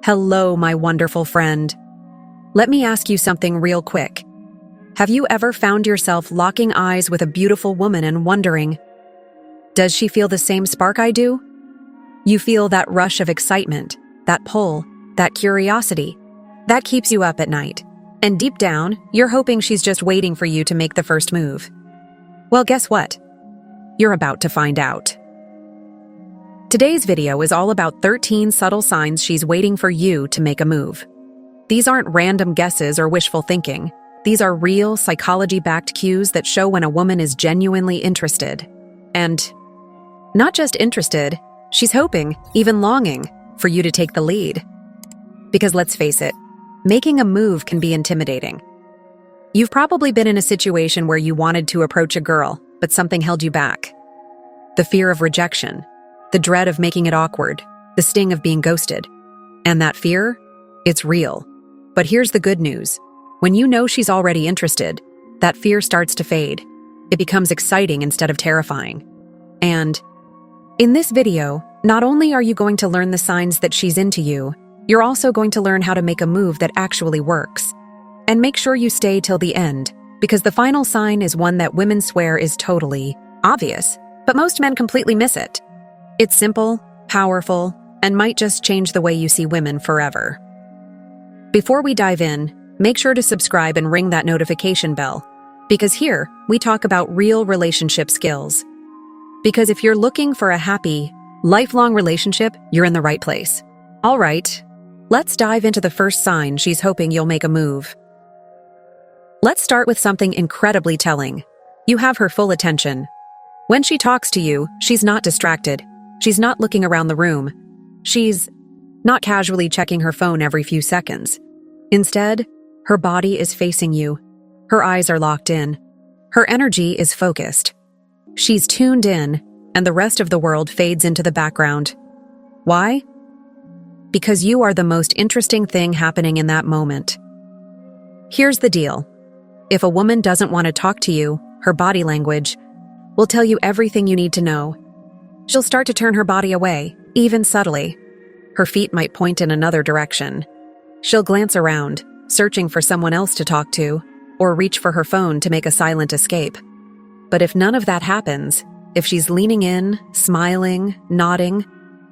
Hello, my wonderful friend. Let me ask you something real quick. Have you ever found yourself locking eyes with a beautiful woman and wondering, does she feel the same spark I do? You feel that rush of excitement, that pull, that curiosity. That keeps you up at night. And deep down, you're hoping she's just waiting for you to make the first move. Well, guess what? You're about to find out. Today's video is all about 13 subtle signs she's waiting for you to make a move. These aren't random guesses or wishful thinking. These are real, psychology-backed cues that show when a woman is genuinely interested. And not just interested, she's hoping, even longing, for you to take the lead. Because let's face it, making a move can be intimidating. You've probably been in a situation where you wanted to approach a girl, but something held you back. The fear of rejection, the dread of making it awkward, the sting of being ghosted. And that fear? It's real. But here's the good news. When you know she's already interested, that fear starts to fade. It becomes exciting instead of terrifying. And in this video, not only are you going to learn the signs that she's into you, you're also going to learn how to make a move that actually works. And make sure you stay till the end, because the final sign is one that women swear is totally obvious, but most men completely miss it. It's simple, powerful, and might just change the way you see women forever. Before we dive in, make sure to subscribe and ring that notification bell, because here we talk about real relationship skills. Because if you're looking for a happy, lifelong relationship, you're in the right place. All right, let's dive into the first sign she's hoping you'll make a move. Let's start with something incredibly telling. You have her full attention. When she talks to you, she's not distracted. She's not looking around the room. She's not casually checking her phone every few seconds. Instead, her body is facing you. Her eyes are locked in. Her energy is focused. She's tuned in, and the rest of the world fades into the background. Why? Because you are the most interesting thing happening in that moment. Here's the deal. If a woman doesn't want to talk to you, her body language will tell you everything you need to know. She'll start to turn her body away, even subtly. Her feet might point in another direction. She'll glance around, searching for someone else to talk to, or reach for her phone to make a silent escape. But if none of that happens, if she's leaning in, smiling, nodding,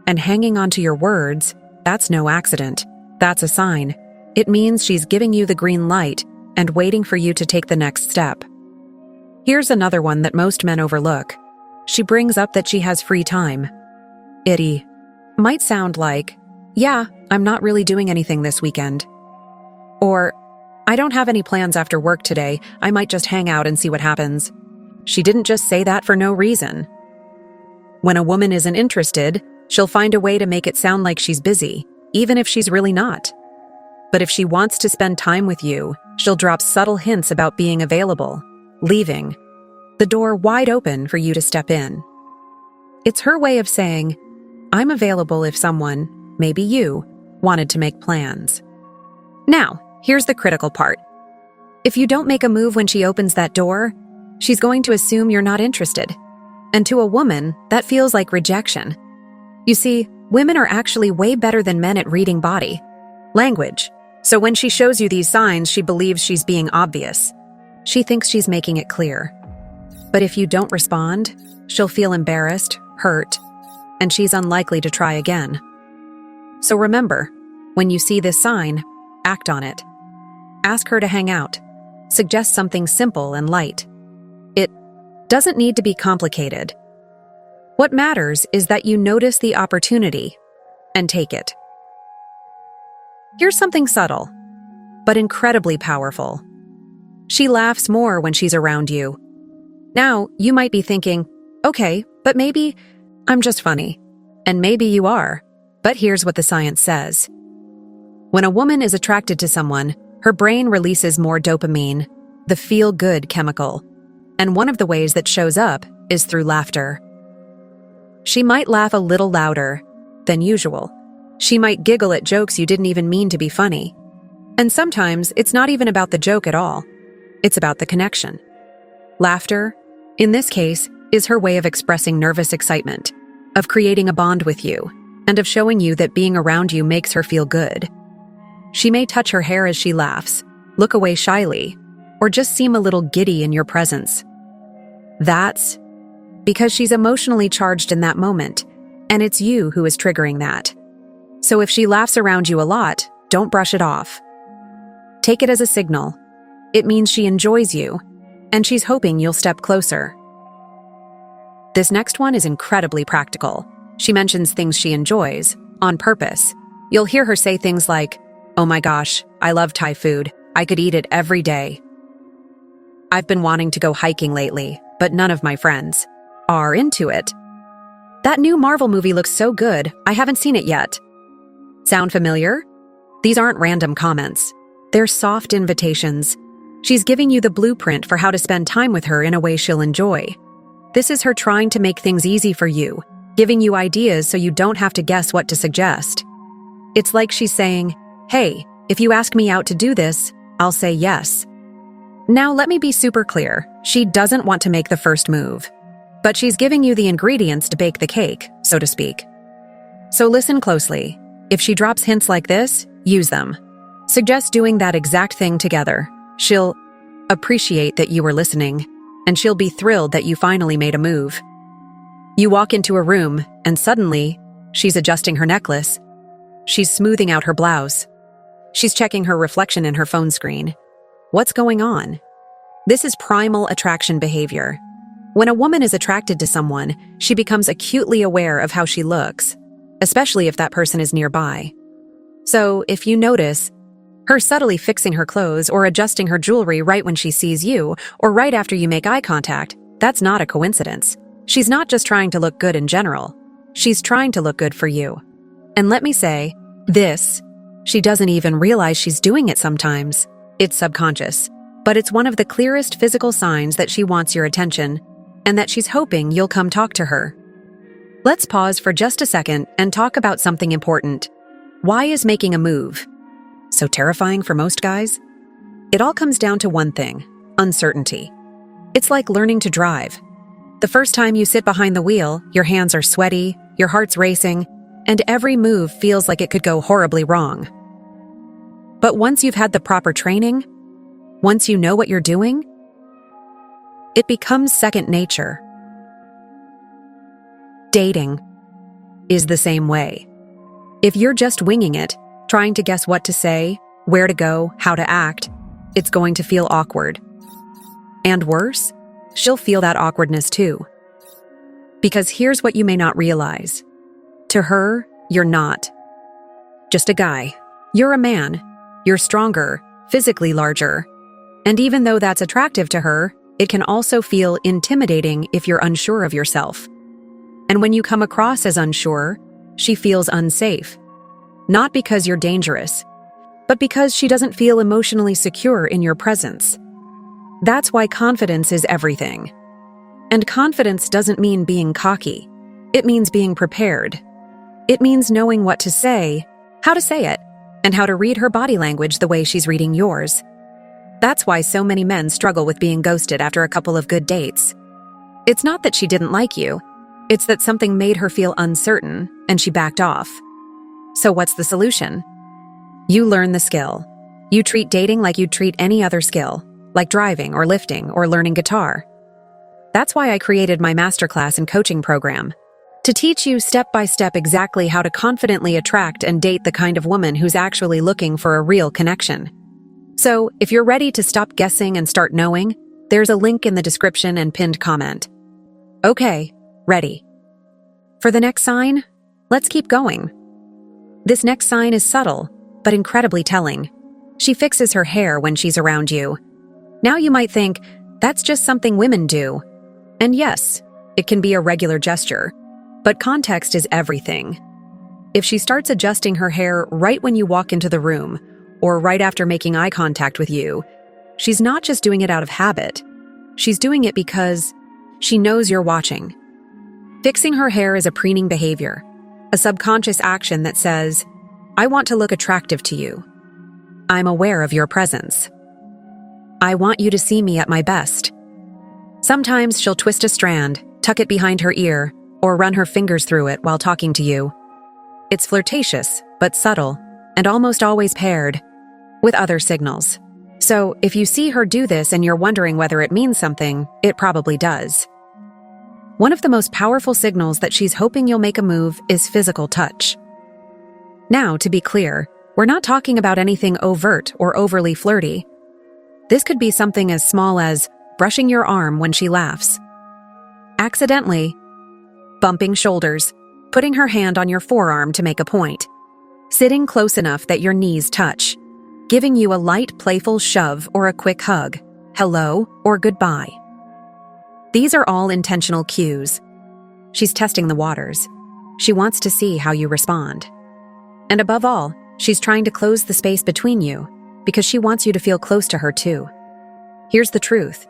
and hanging onto your words, that's no accident. That's a sign. It means she's giving you the green light and waiting for you to take the next step. Here's another one that most men overlook. She brings up that she has free time. It might sound like, yeah, I'm not really doing anything this weekend. Or, I don't have any plans after work today, I might just hang out and see what happens. She didn't just say that for no reason. When a woman isn't interested, she'll find a way to make it sound like she's busy, even if she's really not. But if she wants to spend time with you, she'll drop subtle hints about being available, leaving the door wide open for you to step in. It's her way of saying, I'm available if someone, maybe you, wanted to make plans. Now, here's the critical part. If you don't make a move when she opens that door, she's going to assume you're not interested. And to a woman, that feels like rejection. You see, women are actually way better than men at reading body language. So when she shows you these signs, she believes she's being obvious. She thinks she's making it clear. But if you don't respond, she'll feel embarrassed, hurt, and she's unlikely to try again. So remember, when you see this sign, act on it. Ask her to hang out. Suggest something simple and light. It doesn't need to be complicated. What matters is that you notice the opportunity and take it. Here's something subtle, but incredibly powerful. She laughs more when she's around you. Now, you might be thinking, okay, but maybe I'm just funny. And maybe you are, but here's what the science says. When a woman is attracted to someone, her brain releases more dopamine, the feel-good chemical. And one of the ways that shows up is through laughter. She might laugh a little louder than usual. She might giggle at jokes you didn't even mean to be funny. And sometimes it's not even about the joke at all. It's about the connection. Laughter, in this case, is her way of expressing nervous excitement, of creating a bond with you. and of showing you that being around you makes her feel good. She may touch her hair as she laughs, look away shyly, or just seem a little giddy in your presence. That's because she's emotionally charged in that moment, and it's you who is triggering that. So if she laughs around you a lot, don't brush it off. Take it as a signal. It means she enjoys you, and she's hoping you'll step closer. This next one is incredibly practical. She mentions things she enjoys, on purpose. You'll hear her say things like, "Oh my gosh, I love Thai food. I could eat it every day. I've been wanting to go hiking lately, but none of my friends are into it. That new Marvel movie looks so good, I haven't seen it yet." Sound familiar? These aren't random comments. They're soft invitations. She's giving you the blueprint for how to spend time with her in a way she'll enjoy. This is her trying to make things easy for you, giving you ideas so you don't have to guess what to suggest. It's like she's saying, "Hey, if you ask me out to do this, I'll say yes." Now let me be super clear. She doesn't want to make the first move, but she's giving you the ingredients to bake the cake, so to speak. So listen closely. If she drops hints like this, use them. Suggest doing that exact thing together. She'll appreciate that you were listening, and she'll be thrilled that you finally made a move. You walk into a room, and suddenly, she's adjusting her necklace. She's smoothing out her blouse. She's checking her reflection in her phone screen. What's going on? This is primal attraction behavior. When a woman is attracted to someone, she becomes acutely aware of how she looks, especially if that person is nearby. So, if you notice, her subtly fixing her clothes or adjusting her jewelry right when she sees you, or right after you make eye contact, that's not a coincidence. She's not just trying to look good in general. She's trying to look good for you. And let me say, she doesn't even realize she's doing it sometimes. It's subconscious, but it's one of the clearest physical signs that she wants your attention and that she's hoping you'll come talk to her. Let's pause for just a second and talk about something important. Why is making a move so terrifying for most guys? It all comes down to one thing: uncertainty. It's like learning to drive. The first time you sit behind the wheel, your hands are sweaty, your heart's racing, and every move feels like it could go horribly wrong. But once you've had the proper training, once you know what you're doing, it becomes second nature. Dating is the same way. If you're just winging it, trying to guess what to say, where to go, how to act, it's going to feel awkward. And worse, she'll feel that awkwardness too. Because here's what you may not realize. To her, you're not just a guy. You're a man. You're stronger, physically larger. And even though that's attractive to her, it can also feel intimidating if you're unsure of yourself. And when you come across as unsure, she feels unsafe. Not because you're dangerous, but because she doesn't feel emotionally secure in your presence. That's why confidence is everything. And confidence doesn't mean being cocky. It means being prepared. It means knowing what to say, how to say it, and how to read her body language the way she's reading yours. That's why so many men struggle with being ghosted after a couple of good dates. It's not that she didn't like you, it's that something made her feel uncertain and she backed off. So what's the solution? You learn the skill. You treat dating like you'd treat any other skill, like driving or lifting or learning guitar. That's why I created my masterclass and coaching program, to teach you step by step exactly how to confidently attract and date the kind of woman who's actually looking for a real connection. So, if you're ready to stop guessing and start knowing, there's a link in the description and pinned comment. Okay, ready. For the next sign, let's keep going. This next sign is subtle, but incredibly telling. She fixes her hair when she's around you. Now you might think, that's just something women do. And yes, it can be a regular gesture. But context is everything. If she starts adjusting her hair right when you walk into the room, or right after making eye contact with you, she's not just doing it out of habit. She's doing it because she knows you're watching. Fixing her hair is a preening behavior, a subconscious action that says, I want to look attractive to you. I'm aware of your presence. I want you to see me at my best. Sometimes she'll twist a strand, tuck it behind her ear, or run her fingers through it while talking to you. It's flirtatious, but subtle, and almost always paired with other signals. So, if you see her do this and you're wondering whether it means something, it probably does. One of the most powerful signals that she's hoping you'll make a move is physical touch. Now, to be clear, we're not talking about anything overt or overly flirty. This could be something as small as brushing your arm when she laughs, accidentally, bumping shoulders, putting her hand on your forearm to make a point, sitting close enough that your knees touch, giving you a light, playful shove or a quick hug, hello or goodbye. These are all intentional cues. She's testing the waters. She wants to see how you respond. And above all, she's trying to close the space between you because she wants you to feel close to her too. Here's the truth.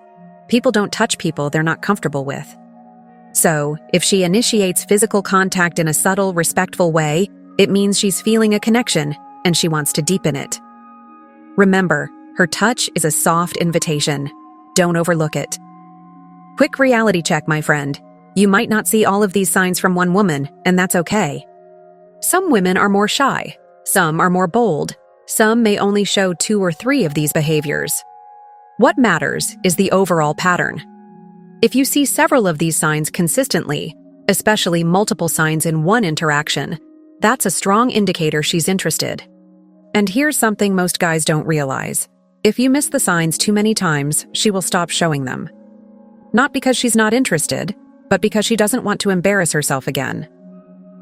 People don't touch people they're not comfortable with. So, if she initiates physical contact in a subtle, respectful way, it means she's feeling a connection and she wants to deepen it. Remember, her touch is a soft invitation. Don't overlook it. Quick reality check, my friend. You might not see all of these signs from one woman, and that's okay. Some women are more shy. Some are more bold. Some may only show 2 or 3 of these behaviors. What matters is the overall pattern. If you see several of these signs consistently, especially multiple signs in one interaction, that's a strong indicator she's interested. And here's something most guys don't realize. If you miss the signs too many times, she will stop showing them. Not because she's not interested, but because she doesn't want to embarrass herself again.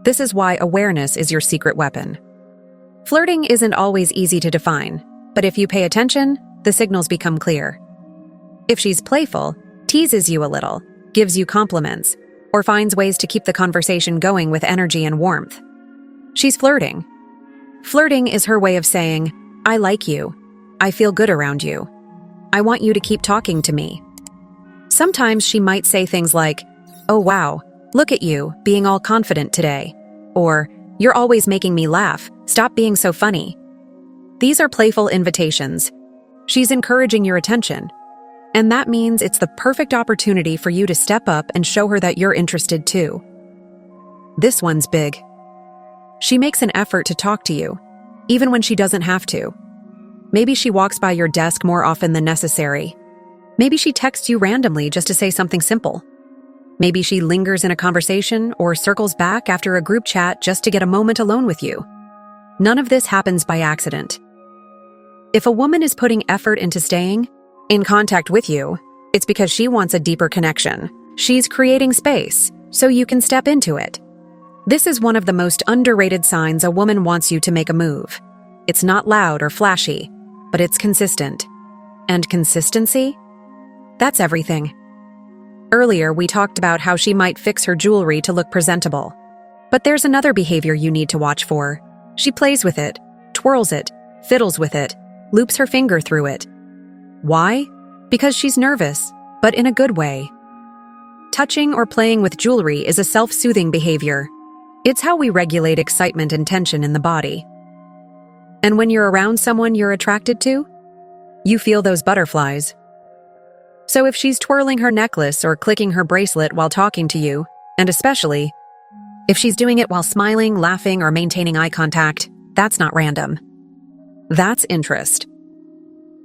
This is why awareness is your secret weapon. Flirting isn't always easy to define, but if you pay attention, the signals become clear. If she's playful, teases you a little, gives you compliments, or finds ways to keep the conversation going with energy and warmth, she's flirting. Flirting is her way of saying, I like you. I feel good around you. I want you to keep talking to me. Sometimes she might say things like, oh wow, look at you, being all confident today. Or, you're always making me laugh, stop being so funny. These are playful invitations. She's encouraging your attention. And that means it's the perfect opportunity for you to step up and show her that you're interested too. This one's big. She makes an effort to talk to you, even when she doesn't have to. Maybe she walks by your desk more often than necessary. Maybe she texts you randomly just to say something simple. Maybe she lingers in a conversation or circles back after a group chat just to get a moment alone with you. None of this happens by accident. If a woman is putting effort into staying in contact with you, it's because she wants a deeper connection. She's creating space so you can step into it. This is one of the most underrated signs a woman wants you to make a move. It's not loud or flashy, but it's consistent. And consistency? That's everything. Earlier, we talked about how she might fix her jewelry to look presentable. But there's another behavior you need to watch for. She plays with it, twirls it, fiddles with it, loops her finger through it. Why? Because she's nervous, but in a good way. Touching or playing with jewelry is a self-soothing behavior. It's how we regulate excitement and tension in the body. And when you're around someone you're attracted to, you feel those butterflies. So if she's twirling her necklace or clicking her bracelet while talking to you, and especially if she's doing it while smiling, laughing, or maintaining eye contact, that's not random. That's interest.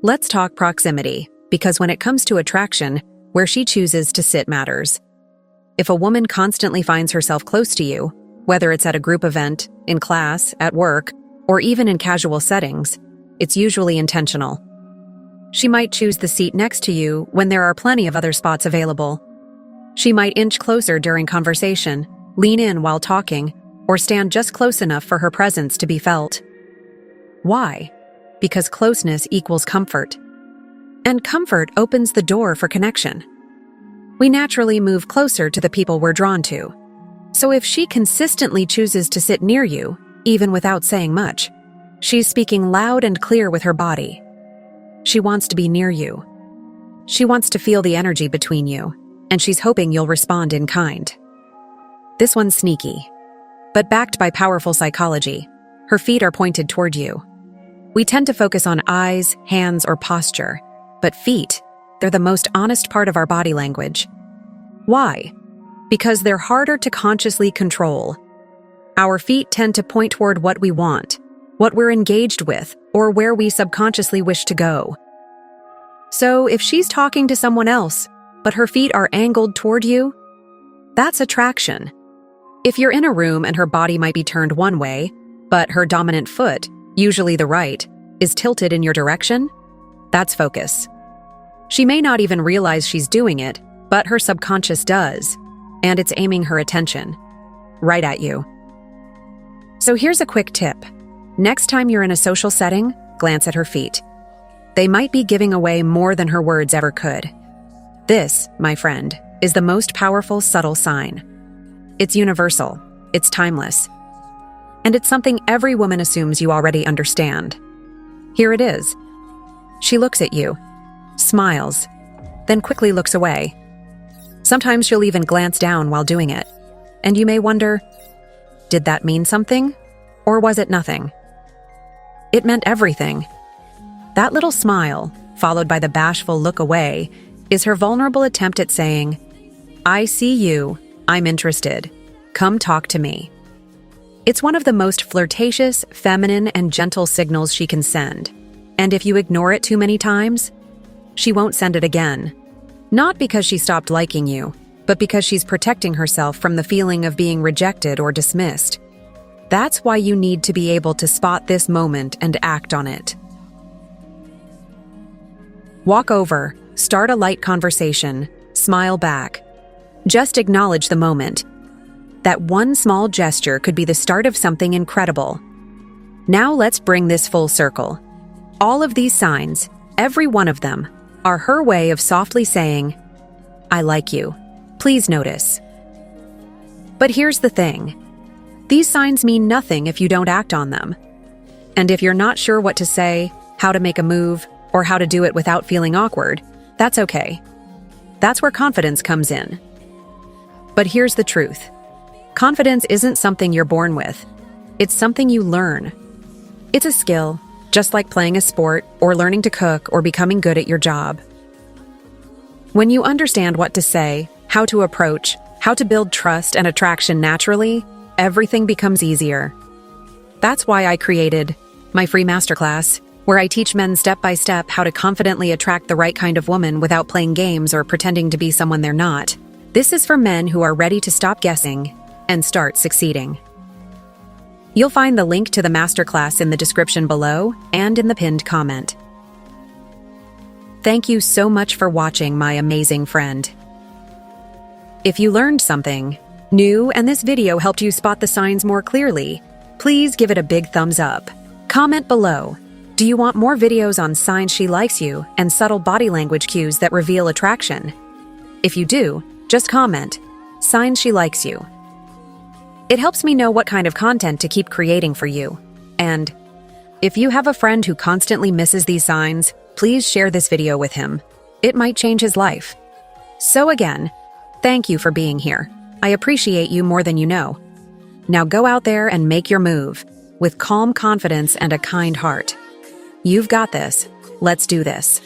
Let's talk proximity, because when it comes to attraction, where she chooses to sit matters. If a woman constantly finds herself close to you, whether it's at a group event, in class, at work, or even in casual settings, it's usually intentional. She might choose the seat next to you when there are plenty of other spots available. She might inch closer during conversation, lean in while talking, or stand just close enough for her presence to be felt. Why? Because closeness equals comfort. And comfort opens the door for connection. We naturally move closer to the people we're drawn to. So if she consistently chooses to sit near you, even without saying much, she's speaking loud and clear with her body. She wants to be near you. She wants to feel the energy between you, and she's hoping you'll respond in kind. This one's sneaky, but backed by powerful psychology. Her feet are pointed toward you. We tend to focus on eyes, hands, or posture, but feet, they're the most honest part of our body language. Why? Because they're harder to consciously control. Our feet tend to point toward what we want, what we're engaged with, or where we subconsciously wish to go. So if she's talking to someone else, but her feet are angled toward you, that's attraction. If you're in a room and her body might be turned one way, but her dominant foot, usually the right, is tilted in your direction, that's focus. She may not even realize she's doing it, but her subconscious does, and it's aiming her attention right at you. So here's a quick tip. Next time you're in a social setting, glance at her feet. They might be giving away more than her words ever could. This, my friend, is the most powerful, subtle sign. It's universal, it's timeless, and it's something every woman assumes you already understand. Here it is. She looks at you, smiles, then quickly looks away. Sometimes she'll even glance down while doing it, and you may wonder, did that mean something, or was it nothing? It meant everything. That little smile, followed by the bashful look away, is her vulnerable attempt at saying, I see you, I'm interested, come talk to me. It's one of the most flirtatious, feminine, and gentle signals she can send, and if you ignore it too many times, she won't send it again. Not because she stopped liking you, but because she's protecting herself from the feeling of being rejected or dismissed. That's why you need to be able to spot this moment and act on it. Walk over, start a light conversation, smile back. Just acknowledge the moment. That one small gesture could be the start of something incredible. Now let's bring this full circle. All of these signs, every one of them, are her way of softly saying, I like you. Please notice. But here's the thing. These signs mean nothing if you don't act on them. And if you're not sure what to say, how to make a move, or how to do it without feeling awkward, that's okay. That's where confidence comes in. But here's the truth. Confidence isn't something you're born with. It's something you learn. It's a skill, just like playing a sport or learning to cook or becoming good at your job. When you understand what to say, how to approach, how to build trust and attraction naturally, everything becomes easier. That's why I created my free masterclass, where I teach men step-by-step how to confidently attract the right kind of woman without playing games or pretending to be someone they're not. This is for men who are ready to stop guessing and start succeeding. You'll find the link to the masterclass in the description below and in the pinned comment. Thank you so much for watching, my amazing friend. If you learned something new and this video helped you spot the signs more clearly, please give it a big thumbs up. Comment below. Do you want more videos on signs she likes you and subtle body language cues that reveal attraction? If you do, just comment, signs she likes you. It helps me know what kind of content to keep creating for you. And if you have a friend who constantly misses these signs, please share this video with him. It might change his life. So again, thank you for being here. I appreciate you more than you know. Now go out there and make your move with calm confidence and a kind heart. You've got this. Let's do this.